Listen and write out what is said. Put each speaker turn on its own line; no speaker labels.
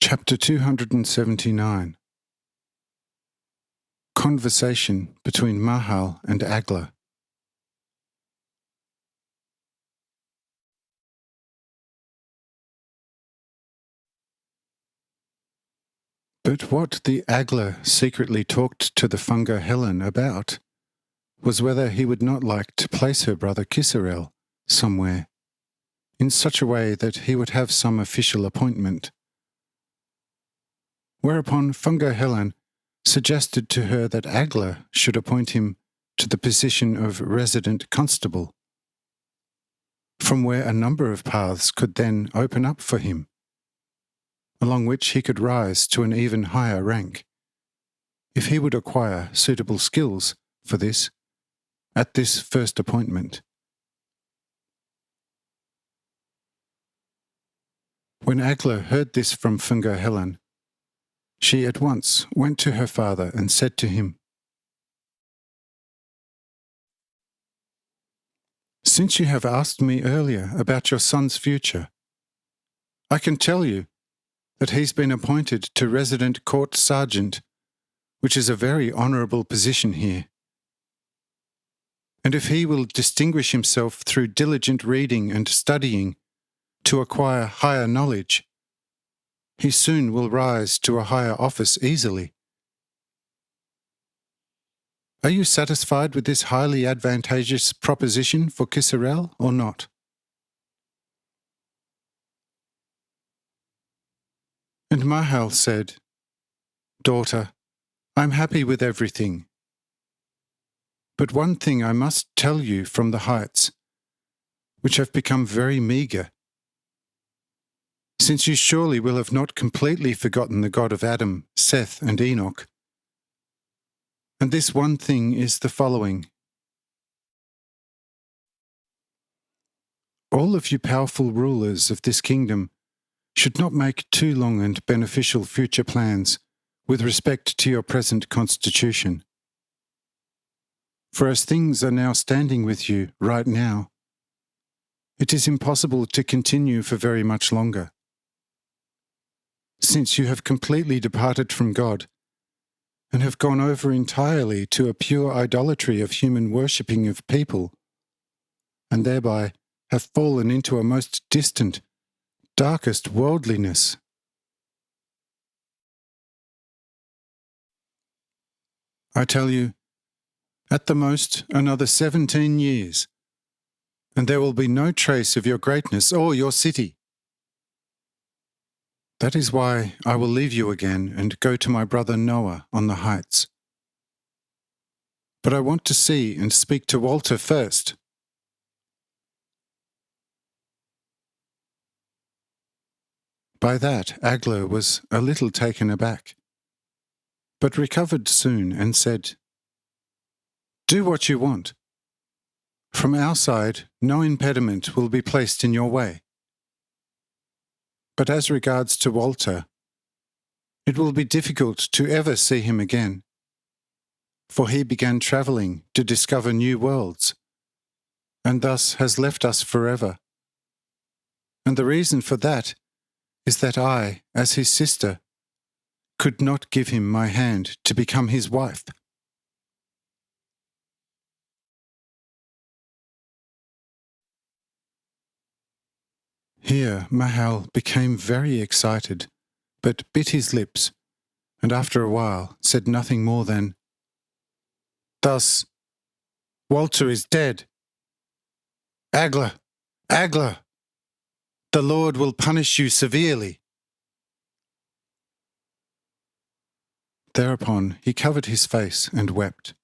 Chapter 279. Conversation between Mahal and Agla. But what the Agla secretly talked to the Funga Helen about was whether he would not like to place her brother Kisarel somewhere, in such a way that he would have some official appointment. Whereupon Funga Helen suggested to her that Agla should appoint him to the position of resident constable, from where a number of paths could then open up for him, along which he could rise to an even higher rank, if he would acquire suitable skills for this at this first appointment. When Agla heard this from Funga Helen, she at once went to her father and said to him, "Since you have asked me earlier about your son's future, I can tell you that he's been appointed to resident court sergeant, which is a very honourable position here. And if he will distinguish himself through diligent reading and studying to acquire higher knowledge, he soon will rise to a higher office easily. Are you satisfied with this highly advantageous proposition for Kisarel or not?" And Mahal said, "Daughter, I'm happy with everything. But one thing I must tell you from the heights, which have become very meagre, since you surely will have not completely forgotten the God of Adam, Seth, and Enoch. And this one thing is the following. All of you powerful rulers of this kingdom should not make too long and beneficial future plans with respect to your present constitution. For as things are now standing with you right now, it is impossible to continue for very much longer. Since you have completely departed from God and have gone over entirely to a pure idolatry of human worshipping of people, and thereby have fallen into a most distant, darkest worldliness. I tell you, at the most another 17 years, and there will be no trace of your greatness or your city. That is why I will leave you again and go to my brother Noah on the heights. But I want to see and speak to Walter first." By that Agla was a little taken aback, but recovered soon and said, "Do what you want. From our side, no impediment will be placed in your way. But as regards to Walter, it will be difficult to ever see him again, for he began travelling to discover new worlds, and thus has left us forever. And the reason for that is that I, as his sister, could not give him my hand to become his wife." Here Mahal became very excited, but bit his lips, and after a while said nothing more than, "Thus, Walter is dead. Agla, Agla, the Lord will punish you severely." Thereupon he covered his face and wept.